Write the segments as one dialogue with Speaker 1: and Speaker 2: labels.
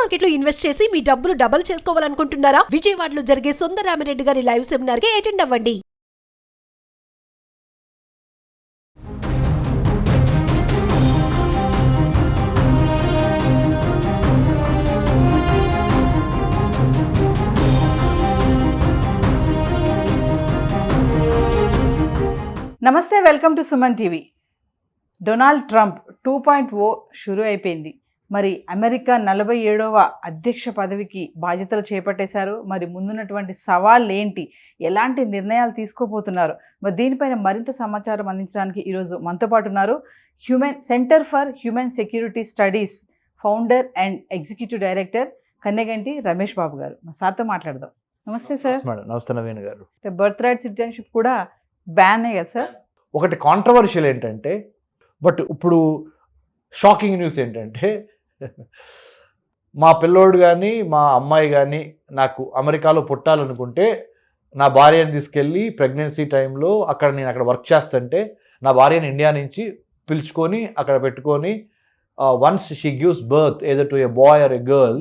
Speaker 1: Market లో invest చేసి మీ డబ్బులు డబుల్ చేసుకోవాలనుకుంటున్నారా? విజయవాడలో జరిగే సుందరరామిరెడ్డి గారి లైవ్ సెమినార్ కి అటెండ్ అవ్వండి.
Speaker 2: నమస్తే, welcome to Suman TV. Donald Trump 2.0 షురూ అయిపోయింది. మరి అమెరికా 47వ అధ్యక్ష పదవికి బాధ్యతలు చేపట్టేశారు. మరి ముందున్నటువంటి సవాళ్ళు ఏంటి, ఎలాంటి నిర్ణయాలు తీసుకోబోతున్నారు, మరి దీనిపైన మరింత సమాచారం అందించడానికి ఈరోజు మనతో పాటు ఉన్నారు centre for human security studies founder and executive director Kanneganti Ramesh Babu garu. మా సార్తో మాట్లాడదాం. నమస్తే సార్.
Speaker 3: నమస్తే నవీన్ గారు.
Speaker 2: బర్త్ రైట్ సిటిజన్షిప్ కూడా బ్యానే కదా సార్?
Speaker 3: ఒకటి కాంట్రవర్షియల్ ఏంటంటే, బట్ ఇప్పుడు షాకింగ్ న్యూస్ ఏంటంటే, మా పిల్లోడు కానీ మా అమ్మాయి కానీ నాకు అమెరికాలో పుట్టాలనుకుంటే నా భార్యను తీసుకెళ్ళి ప్రెగ్నెన్సీ టైంలో నేను అక్కడ వర్క్ చేస్తుంటే నా భార్యను ఇండియా నుంచి పిలుచుకొని అక్కడ పెట్టుకొని once she gives birth either to a boy or a girl,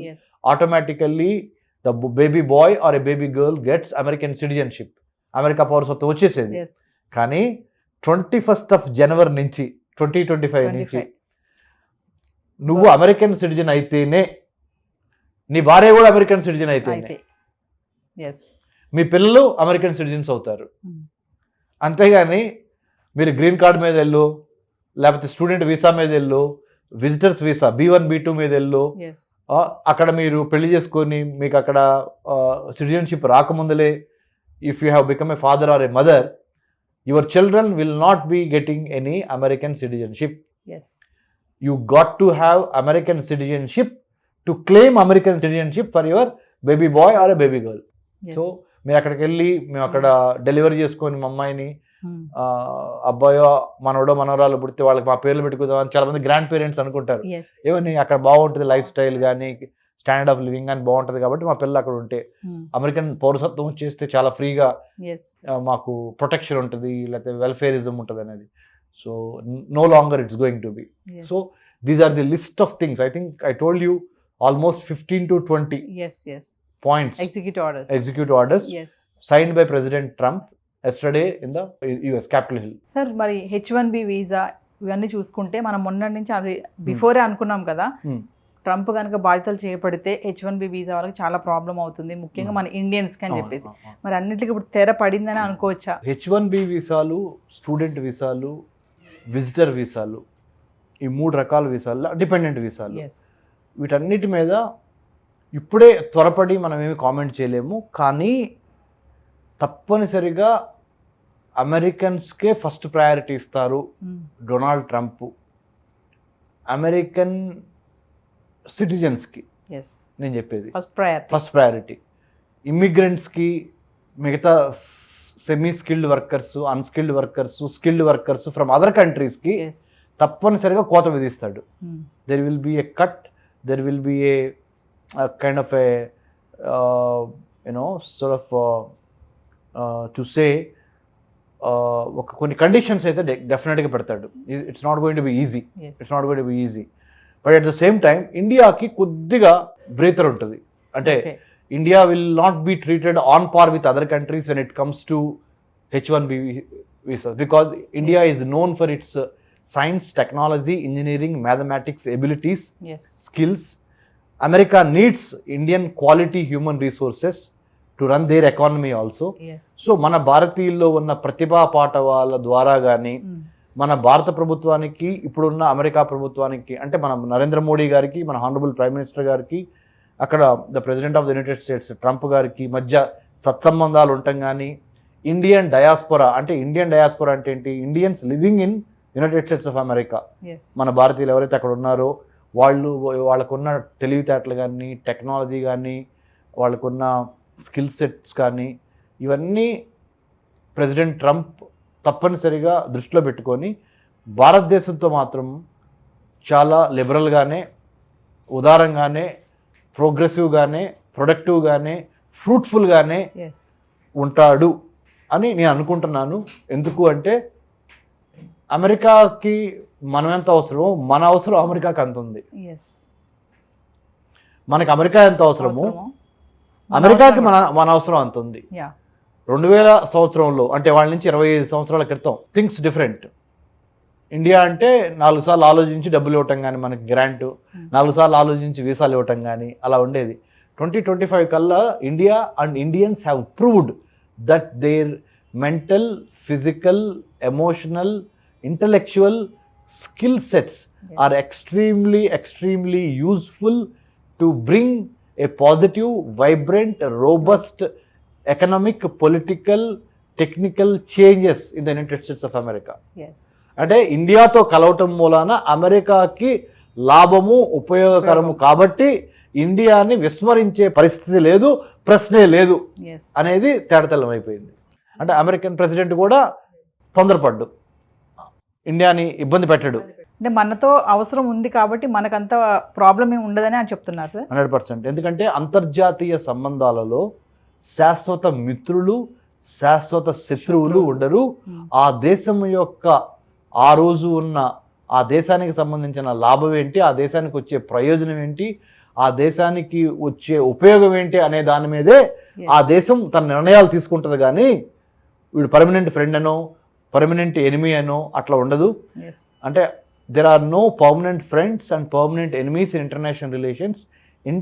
Speaker 3: automatically the baby boy or a baby girl gets American citizenship, America పౌరసత్వం వచ్చేసేది. కానీ 21 జనవరి నుంచి 2025 నుంచి నువ్వు అమెరికన్ సిటిజన్ అయితేనే నీ భార్య కూడా అమెరికన్ సిటిజన్ అయితేనే మీ పిల్లలు అమెరికన్ సిటిజన్స్ అవుతారు. అంతేగాని మీరు గ్రీన్ కార్డ్ మీద వెళ్ళు, లేకపోతే స్టూడెంట్ వీసా మీద వెళ్ళు, విజిటర్స్ వీసా B1 B2 మీద వెళ్ళు, అక్కడ మీరు పెళ్లి చేసుకొని మీకు అక్కడ citizenship రాకముందలే if you have become a father or a mother, your children will not be getting any American citizenship. You got to have American citizenship to claim American citizenship for your baby boy or a baby girl. So మీరు అక్కడికి వెళ్ళి మేము అక్కడ delivery చేసుకొని మా అమ్మాయిని అబ్బాయో మనవడో మనవరాలు పుడితే వాళ్ళకి మా పేర్లు పెట్టుకుందామని చాలా మంది గ్రాండ్ పేరెంట్స్ అనుకుంటారు. ఏమని అక్కడ బాగుంటుంది, లైఫ్ స్టైల్ కానీ స్టాండర్డ్ ఆఫ్ లివింగ్ అని బాగుంటుంది కాబట్టి మా పిల్లలు అక్కడ ఉంటే అమెరికన్ పౌరసత్వం చేస్తే చాలా ఫ్రీగా మాకు ప్రొటెక్షన్ ఉంటుంది, లేకపోతే వెల్ఫేరిజం ఉంటుంది అనేది. So no longer it's going to be. So these are the list of things. I think I told you almost 15 to 20 points, executive orders signed by President Trump yesterday in the US Capitol Hill.
Speaker 2: Sir, మరి H1B visa ఇవన్నీ చూసుకుంటే మనం మొన్న నుంచి అది before అనుకున్నాం కదా, Trump కనుక బాధ్యతలు చేపడితే H1B వీసా వాళ్ళకి చాలా ప్రాబ్లం అవుతుంది, ముఖ్యంగా మన ఇండియన్స్కి అని చెప్పేసి. మరి అన్నిటికీ ఇప్పుడు తెర పడిందని అనుకోవచ్చా?
Speaker 3: H1B వీసాలు, స్టూడెంట్ వీసాలు, విజిటర్ వీసాలు, ఈ 3 రకాల వీసాలు, డిపెండెంట్ వీసాలు, వీటన్నిటి మీద ఇప్పుడే త్వరపడి మనం ఏమి కామెంట్ చేయలేము. కానీ తప్పనిసరిగా అమెరికన్స్కే ఫస్ట్ ప్రయారిటీ ఇస్తారు డొనాల్డ్ ట్రంప్. అమెరికన్ సిటిజన్స్కి నేను చెప్పేది ఫస్ట్ ప్రయారిటీ. ఇమ్మిగ్రెంట్స్కి, మిగతా semi skilled workers, unskilled workers, skilled workers from other కంట్రీస్కి తప్పనిసరిగా కోత విధిస్తాడు. There will be a cut, there will be a kind of a sort of to say ఒక కొన్ని కండిషన్స్ అయితే డెఫినెట్గా పెడతాడు. It's not going to be easy. But at the same time ఇండియాకి కొద్దిగా బ్రేతర్ ఉంటుంది. అంటే India will not be treated on par with other countries when it comes to H1B visas, because India is known for its science, technology, engineering, mathematics abilities, skills. America needs Indian quality human resources to run their economy also. So మన భారతీయుల్లో ఉన్న ప్రతిభా పాఠవాల ద్వారా కానీ మన భారత ప్రభుత్వానికి, ఇప్పుడున్న America ప్రభుత్వానికి, అంటే మన నరేంద్ర మోడీ గారికి, మన హానరబుల్ ప్రైమ్ మినిస్టర్ గారికి, అక్కడ the president of the United states Trump గారికి మధ్య సత్సంబంధాలు ఉండటం కానీ, ఇండియన్ డయాస్పోరా అంటే ఏంటి, Indians living in United states of America, మన భారతీయులు ఎవరైతే అక్కడ ఉన్నారో వాళ్ళకున్న తెలివితేటలు కానీ, టెక్నాలజీ కానీ, వాళ్ళకున్న స్కిల్ సెట్స్ కానీ, ఇవన్నీ ప్రెసిడెంట్ ట్రంప్ తప్పనిసరిగా దృష్టిలో పెట్టుకొని భారతదేశంతో మాత్రం చాలా లిబరల్గానే, ఉదారంగానే, ప్రోగ్రెసివ్గానే, ప్రొడక్టివ్గానే, ఫ్రూట్ఫుల్గానే ఉంటాడు అని నేను అనుకుంటున్నాను. ఎందుకు అంటే అమెరికాకి మనం ఎంత అవసరమో మన అవసరం అమెరికాకి అంత ఉంది. మనకి అమెరికా ఎంత అవసరమో
Speaker 2: అవసరమో,
Speaker 3: అమెరికాకి మన అవసరం అంత ఉంది.
Speaker 2: యా
Speaker 3: 2000 సంవత్సరంలో అంటే వాళ్ళ నుంచి 25 సంవత్సరాల క్రితం థింగ్స్ డిఫరెంట్. ఇండియా అంటే 4 సార్లు ఆలోచించి డబ్బులు ఇవ్వటం కానీ, మనకి గ్రాంట్ 4 సార్లు ఆలోచించి వీసాలు ఇవ్వటం కానీ అలా ఉండేది. 2025 కల్లా India and Indians have proved that their mental, physical, emotional, intellectual skill sets are extremely useful to bring a positive, vibrant, robust economic, political, technical changes in the United States of America.
Speaker 2: Yes
Speaker 3: అంటే ఇండియాతో కలవటం మూలాన అమెరికాకి లాభము, ఉపయోగకరము కాబట్టి ఇండియాని విస్మరించే పరిస్థితి లేదు, ప్రశ్నే లేదు
Speaker 2: ఎస్
Speaker 3: అనేది తేటతెల్లం అయిపోయింది. అంటే అమెరికన్ ప్రెసిడెంట్ కూడా తొందరపడ్డు, ఇండియాని ఇబ్బంది పెట్టాడు.
Speaker 2: అంటే మనతో అవసరం ఉంది కాబట్టి మనకంత ప్రాబ్లం ఏమి ఉండదని అని చెప్తున్నారు సార్.
Speaker 3: 100%. ఎందుకంటే అంతర్జాతీయ సంబంధాలలో శాశ్వత మిత్రులు, శాశ్వత శత్రువులు ఉండరు. ఆ దేశం యొక్క ఆ రోజు ఉన్న ఆ దేశానికి సంబంధించిన లాభం ఏంటి, ఆ దేశానికి వచ్చే ప్రయోజనం ఏంటి, ఆ దేశానికి వచ్చే ఉపయోగం ఏంటి అనే దాని మీదే ఆ దేశం తన నిర్ణయాలు తీసుకుంటుంది. కానీ వీడు పర్మనెంట్ ఫ్రెండ్ అనో పర్మనెంట్ ఎనిమీ అనో అట్లా ఉండదు.
Speaker 2: ఎస్
Speaker 3: అంటే there are no permanent friends and permanent enemies in international relations in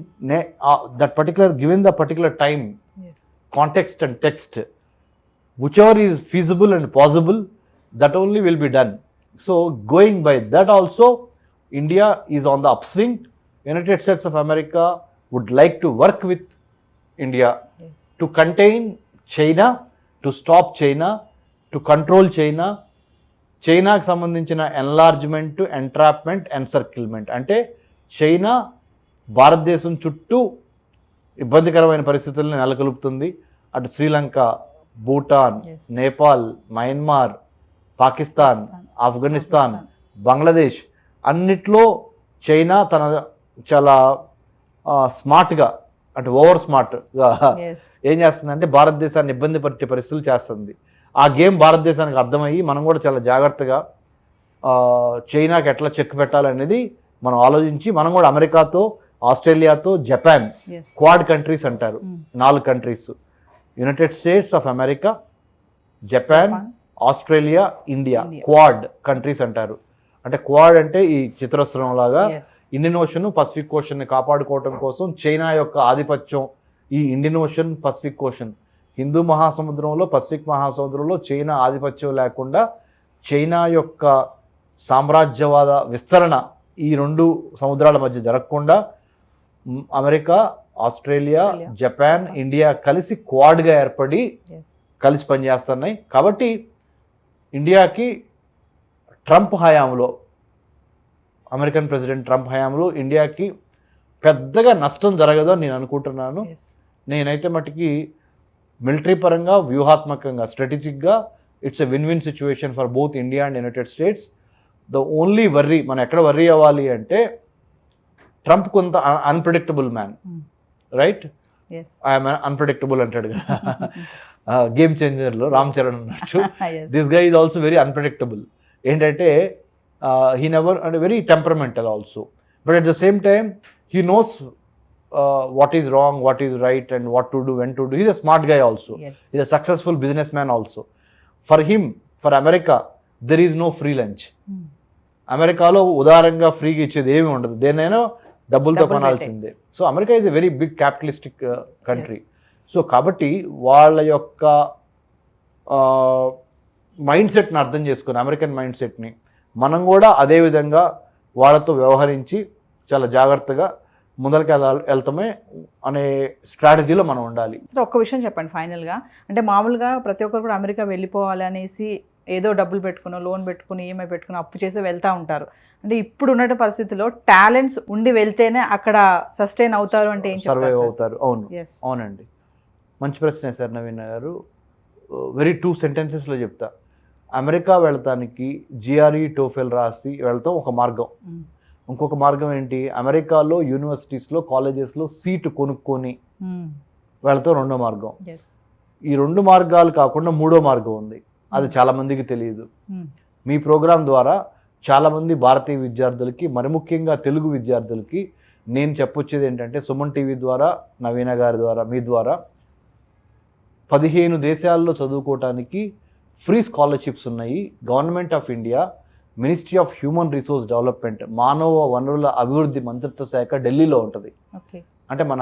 Speaker 3: that particular, given the particular time,
Speaker 2: yes
Speaker 3: context and text, whichever is feasible and possible, that only will be done. So going by that also, India is on the upswing. United States of America would like to work with India
Speaker 2: yes
Speaker 3: to contain China, to stop China, to control China. చైనాకు సంబంధించిన enlargement, entrapment, ఎన్సర్కిల్మెంట్ అంటే China భారతదేశం చుట్టూ ఇబ్బందికరమైన పరిస్థితులను నెలకొల్పుతుంది. అటు Sri Lanka, Bhutan,
Speaker 2: Yes.
Speaker 3: Nepal, Myanmar, Pakistan, Afghanistan, Bangladesh అన్నిట్లో China తన చాలా స్మార్ట్గా అంటే ఓవర్ స్మార్ట్గా
Speaker 2: ఎస్
Speaker 3: ఏం చేస్తుందంటే భారతదేశాన్ని ఇబ్బంది పట్టే పరిస్థితులు చేస్తుంది. ఆ గేమ్ భారతదేశానికి అర్థమయ్యి మనం కూడా చాలా జాగ్రత్తగా చైనాకి ఎట్లా చెక్ పెట్టాలనేది మనం ఆలోచించి మనం కూడా అమెరికాతో, ఆస్ట్రేలియాతో, జపాన్,
Speaker 2: ఎస్
Speaker 3: క్వాడ్ కంట్రీస్ అంటారు 4 countries, United states of America, Japan, Australia, India, quad countries అంటారు. అంటే క్వాడ్ అంటే ఈ చిత్రస్రం లాగా
Speaker 2: ఎస్
Speaker 3: ఇండియన్ ఓషన్, పసిఫిక్ ఓషన్ని కాపాడుకోవటం కోసం చైనా యొక్క ఆధిపత్యం ఈ Indian ocean, Pacific ocean, Hindu మహాసముద్రంలో, పసిఫిక్ మహాసముద్రంలో చైనా ఆధిపత్యం లేకుండా చైనా యొక్క సామ్రాజ్యవాద విస్తరణ ఈ 2 సముద్రాల మధ్య జరగకుండా అమెరికా, ఆస్ట్రేలియా, జపాన్, ఇండియా కలిసి క్వాడ్గా ఏర్పడి
Speaker 2: ఎస్
Speaker 3: కలిసి పనిచేస్తున్నాయి. కాబట్టి ఇండియాకి ట్రంప్ హయాంలో, అమెరికన్ ప్రెసిడెంట్ ట్రంప్ హయాంలో ఇండియాకి పెద్దగా నష్టం జరగదు అని నేను అనుకుంటున్నాను.
Speaker 2: ఎస్
Speaker 3: నేనైతే మటుకి మిలిటరీ పరంగా, వ్యూహాత్మకంగా, స్ట్రాటజిక్గా it's a win win situation for both India and United States. The only worry, మనం ఎక్కడ వర్రీ అవ్వాలి అంటే ట్రంప్ కొంత unpredictable man, right?
Speaker 2: Yes
Speaker 3: I'm unpredictable అంటాడు కదా గేమ్ చేంజర్లో రామ్ చరణ్ అన్నట్టు.
Speaker 2: Yes
Speaker 3: this guy is also very unpredictable. ఏంటంటే హీ నెవర్ అంటే very temperamental also, but at the same time he knows what is wrong, what is right, and what to do, when to do. He's a smart guy also.
Speaker 2: Yes.
Speaker 3: He's a successful businessman also. For him, for America, there is no free lunch. అమెరికాలో ఉదారంగా ఫ్రీగా ఇచ్చేది ఏమి ఉండదు, దేనైనా డబ్బులతో కొనాల్సిందే. So America is a very big capitalistic country. So కాబట్టి వాళ్ళ యొక్క మైండ్ సెట్ని అర్థం చేసుకుని, అమెరికన్ మైండ్ సెట్ని మనం కూడా అదే విధంగా వాళ్ళతో వ్యవహరించి చాలా జాగ్రత్తగా ముందరికి వెళ్తామే అనే స్ట్రాటజీలో మనం ఉండాలి.
Speaker 2: సార్ ఒక్క విషయం చెప్పండి ఫైనల్గా. అంటే మామూలుగా ప్రతి ఒక్కరు కూడా అమెరికా వెళ్ళిపోవాలి అనేసి ఏదో డబ్బులు పెట్టుకుని, లోన్ పెట్టుకుని, ఈఎంఐ పెట్టుకుని, అప్పు చేసి వెళ్తూ ఉంటారు. అంటే ఇప్పుడు ఉన్న పరిస్థితుల్లో టాలెంట్స్ ఉండి వెళ్తేనే అక్కడ సస్టైన్ అవుతారు అంటే ఏం
Speaker 3: సర్వైవ్ అవుతారు. అవును,
Speaker 2: ఎస్
Speaker 3: అవునండి, మంచి ప్రశ్నే సార్ నవీన్ గారు. వెరీ 2 సెంటెన్సెస్లో చెప్తా. అమెరికా వెళ్తానికి జిఆర్ఈ, టోఫెల్ రాసి వెళ్తాం ఒక మార్గం. ఇంకొక మార్గం ఏంటి, అమెరికాలో యూనివర్సిటీస్లో, కాలేజెస్లో సీటు కొనుక్కొని వెళ్తాం రెండో మార్గం.
Speaker 2: ఎస్
Speaker 3: ఈ 2 మార్గాలు కాకుండా 3వ మార్గం ఉంది, అది చాలామందికి తెలియదు. మీ ప్రోగ్రాం ద్వారా చాలామంది భారతీయ విద్యార్థులకి, మరి ముఖ్యంగా తెలుగు విద్యార్థులకి నేను చెప్పొచ్చేది ఏంటంటే సుమన్ టీవీ ద్వారా, నవీన గారి ద్వారా, మీ ద్వారా 15 దేశాల్లో చదువుకోవటానికి ఫ్రీ స్కాలర్షిప్స్ ఉన్నాయి. Government of India, ministry of human resource development, మానవ వనరుల అభివృద్ధి మంత్రిత్వ శాఖ ఢిల్లీలో ఉంటుంది.
Speaker 2: ఓకే.
Speaker 3: అంటే మన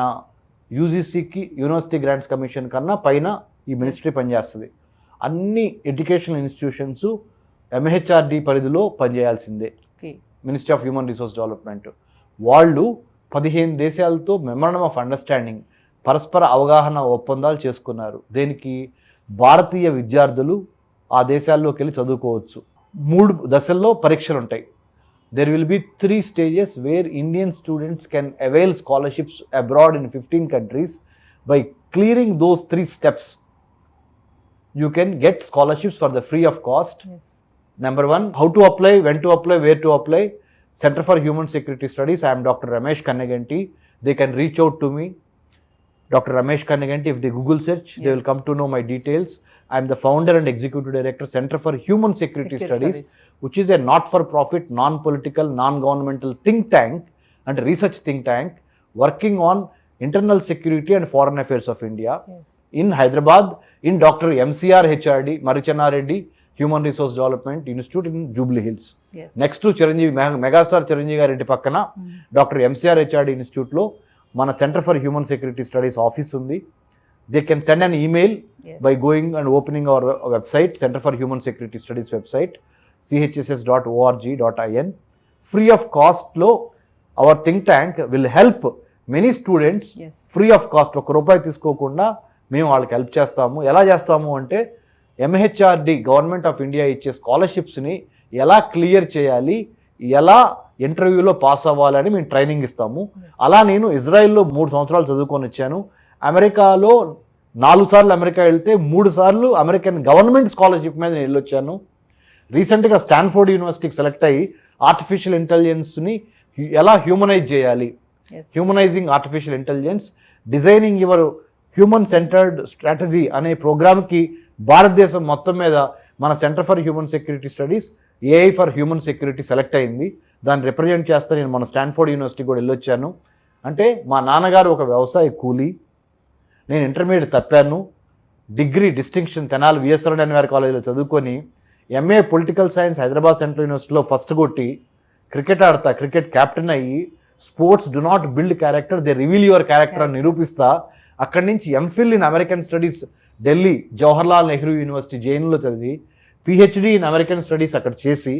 Speaker 3: యూజీసీకి, యూనివర్సిటీ గ్రాంట్స్ కమిషన్ కన్నా పైన ఈ మినిస్ట్రీ పనిచేస్తుంది. అన్ని ఎడ్యుకేషనల్ ఇన్స్టిట్యూషన్స్ ఎంహెచ్ఆర్డి పరిధిలో పనిచేయాల్సిందే.
Speaker 2: Okay.
Speaker 3: Ministry of human resource development వాళ్ళు 15 దేశాలతో మెమరాండం ఆఫ్ అండర్స్టాండింగ్, పరస్పర అవగాహన ఒప్పందాలు చేసుకున్నారు. దేనికి? భారతీయ విద్యార్థులు ఆ దేశాల్లోకి వెళ్ళి చదువుకోవచ్చు. 3 దశల్లో పరీక్షలు ఉంటాయి. There will be 3 stages where Indian students can avail scholarships abroad in 15 countries. By clearing those 3 steps, you can get scholarships for the free of cost.
Speaker 2: Yes.
Speaker 3: Number 1, how to apply, when to apply, where to apply. Center for Human Security Studies. I am Dr. Ramesh Kannaganti. They can reach out to me. Dr. Ramesh Kannaganti, if they Google search, they will come to know my details. I am the founder and executive director, Center for Human Security Studies, which is a not-for-profit, non-political, non-governmental think tank and research think tank working on internal security and foreign affairs of India.
Speaker 2: Yes.
Speaker 3: In Hyderabad, in Dr. MCR HRD, Marichana Reddy, Human Resource Development Institute in Jubilee Hills.
Speaker 2: Yes.
Speaker 3: Next to Chiranjeevi, Megastar Chiranjeevi గారి ఇంటి పక్కన doctor MCR HRD ఇన్స్టిట్యూట్లో మన centre for human security studies office ఉంది. They can send an email by going and opening our website, Center for Human Security Studies website, chss.org.in. Free of cost lo our think tank will help many students.
Speaker 2: Yes.
Speaker 3: Free of cost, ఒక రూపాయి తీసుకోకుండా మేము వాళ్ళకి help చేస్తాము. ఎలా చేస్తాము అంటే MHRD, government of India ఇచ్చే స్కాలర్షిప్స్ని ఎలా క్లియర్ చేయాలి, ఎలా ఇంటర్వ్యూలో పాస్ అవ్వాలని మేము ట్రైనింగ్ ఇస్తాము. అలా నేను ఇజ్రాయెల్లో 3 సంవత్సరాలు చదువుకొని వచ్చాను. అమెరికాలో 4 సార్లు అమెరికా వెళ్తే 3 సార్లు అమెరికన్ గవర్నమెంట్ స్కాలర్షిప్ మీద నేను వెళ్ళొచ్చాను. రీసెంట్గా స్టాన్ఫోర్డ్ యూనివర్సిటీకి సెలెక్ట్ అయ్యి ఆర్టిఫిషియల్ ఇంటెలిజెన్స్ని ఎలా హ్యూమనైజ్ చేయాలి, humanising artificial intelligence, designing your human centred strategy అనే ప్రోగ్రామ్కి భారతదేశం మొత్తం మీద మన centre for human security studies, AI for human security select అయింది. దాన్ని రిప్రజెంట్ చేస్తే నేను మన స్టాన్ఫోర్డ్ యూనివర్సిటీ కూడా వెళ్ళొచ్చాను. అంటే మా నాన్నగారు ఒక వ్యవసాయ కూలీ, నేను ఇంటర్మీడియట్ తప్పాను, degree distinction Tenali VSR NVR కాలేజీలో చదువుకొని MA political science Hyderabad central యూనివర్సిటీలో ఫస్ట్ కొట్టి క్రికెట్ ఆడతా, క్రికెట్ కెప్టెన్ అయ్యి sports do not build character, they reveal your character అని నిరూపిస్తా. అక్కడి నుంచి MPhil in American studies Delhi Jawaharlal Nehru university జైన్లో చదివి పిహెచ్డి ఇన్ అమెరికన్ స్టడీస్ అక్కడ చేసి,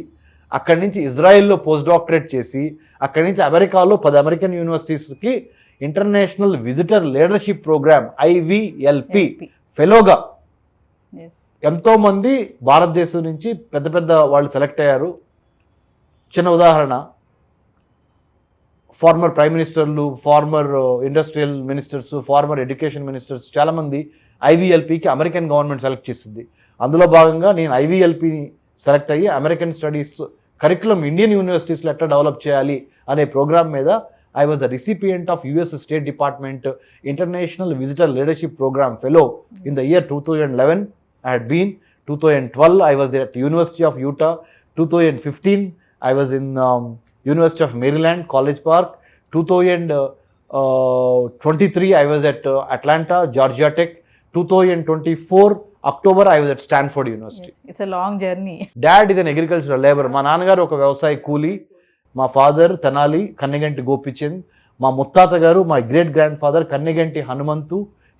Speaker 3: అక్కడి నుంచి ఇజ్రాయెల్లో పోస్ట్ డాక్టరేట్ చేసి, అక్కడి నుంచి అమెరికాలో 10 అమెరికన్ యూనివర్సిటీస్కి international visitor leadership programme IVLP ఫెలోగా ఎంతోమంది భారతదేశం నుంచి పెద్ద పెద్ద వాళ్ళు సెలెక్ట్ అయ్యారు. చిన్న ఉదాహరణ, ఫార్మర్ ప్రైమ్ మినిస్టర్లు, former industrial ministers, former education ministers చాలామంది IVLPకి అమెరికన్ గవర్నమెంట్ సెలెక్ట్ చేసింది. అందులో భాగంగా నేను IVLPని సెలెక్ట్ అయ్యి అమెరికన్ స్టడీస్ కరికులం ఇండియన్ యూనివర్సిటీస్లో ఎట్లా డెవలప్ చేయాలి అనే ప్రోగ్రామ్ మీద I was the recipient of US State Department International Visitor Leadership Program Fellow in the year 2011. I had been 2012. I was at University of Utah. 2015 I was in University of Maryland, College Park. 2023 I was at Atlanta, Georgia Tech. 2024 October I was at Stanford University.
Speaker 2: Yes, it's a long journey.
Speaker 3: Dad is an agricultural laborer. మా నాన్నగారు ఒక వ్యవసాయ కూలీ, మా father Tenali Kanneganti Gopichand, మా ముత్తాత గారు మా great grand father Kanneganti Hanumanthu,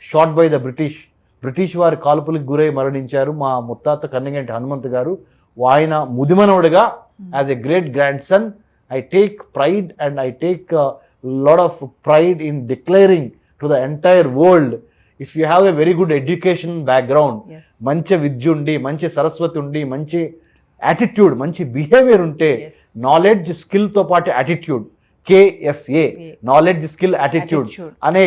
Speaker 3: shot by the British వారి కాల్పులకు గురై మరణించారు. మా ముత్తాత కన్నెగంటి హనుమంతు గారు. ఆయన ముదిమనవుడిగా as a great grandson I take pride and I take lot of pride in declaring to the entire world, if you have a very good education background, మంచి విద్య ఉండి, మంచి సరస్వతి ఉండి, మంచి యాటిట్యూడ్, మంచి బిహేవియర్ ఉంటే, నాలెడ్జ్ స్కిల్తో పాటు attitude, KSA knowledge skill attitude అనే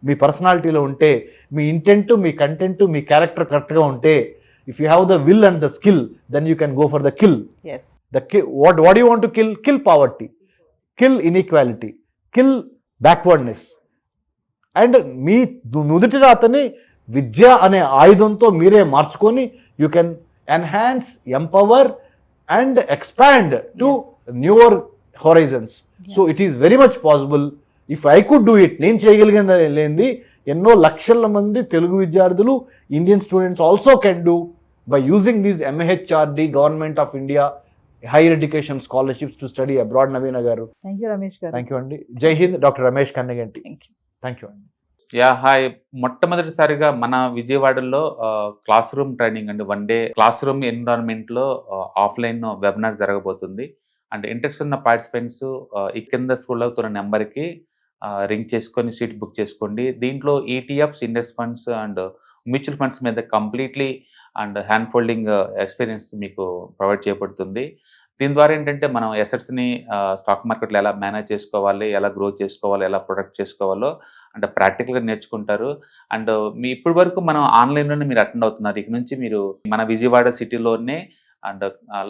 Speaker 3: మీ పర్సనాలిటీలో ఉంటే, మీ ఇంటెంట్, మీ కంటెంట్, మీ క్యారెక్టర్ కరెక్ట్గా ఉంటే, if you have the will and the skill, then you can go for the kill. What you want to kill? Kill poverty, kill inequality, kill backwardness. And మీ నుదుటి రాతని విద్య అనే ఆయుధంతో మీరే మార్చుకొని you can enhance, empower and expand to newer horizons. So it is very much possible. If I could do it, నేను చేయగలిగింది లేనిది ఎన్నో లక్షల మంది తెలుగు విద్యార్థులు, Indian students also can do by using these MHRD, government of India higher education scholarships to study abroad. Naveena garu
Speaker 2: thank you Ramesh garu.
Speaker 3: Thank you అండి. జై హింద్. Doctor Ramesh Kannaganti. Thank you అండి.
Speaker 4: హాయ్. మొట్టమొదటిసారిగా మన విజయవాడలో క్లాస్ రూమ్ ట్రైనింగ్ అండి, 1 డే క్లాస్ రూమ్ ఎన్విరాన్మెంట్లో offline webinar జరగబోతుంది. అండ్ ఇంట్రెస్ట్ ఉన్న పార్టిసిపెంట్స్ ఈ కింద స్కూల్ అవుతున్న నెంబర్కి రింగ్ చేసుకొని సీట్ బుక్ చేసుకోండి. దీంట్లో ETFs, index funds and mutual funds మీద completely and hand holding experience మీకు ప్రొవైడ్ చేయబడుతుంది. దీని ద్వారా ఏంటంటే మనం ఎసెట్స్ని స్టాక్ మార్కెట్లో ఎలా మేనేజ్ చేసుకోవాలి, ఎలా గ్రో చేసుకోవాలి, ఎలా ప్రొడక్ట్ చేసుకోవాలో అంటే ప్రాక్టికల్గా నేర్చుకుంటారు. అండ్ మీ ఇప్పటి వరకు మనం ఆన్లైన్లోనే మీరు అటెండ్ అవుతున్నారు. ఇక నుంచి మీరు మన విజయవాడ సిటీలోనే అండ్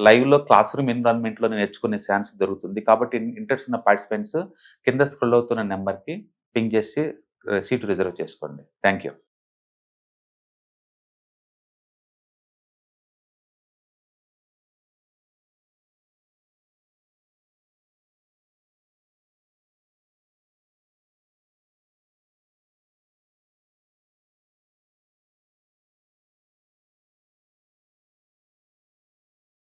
Speaker 4: లైవ్లో క్లాస్ రూమ్ ఎన్విరాన్మెంట్లో నేర్చుకునే ఛాన్స్ దొరుకుతుంది. కాబట్టి ఇంట్రెస్ట్ ఉన్న పార్టిసిపెంట్స్ కింద స్క్రోల్ అవుతున్న నెంబర్కి పింగ్ చేసి సీటు రిజర్వ్ చేసుకోండి. Thank you.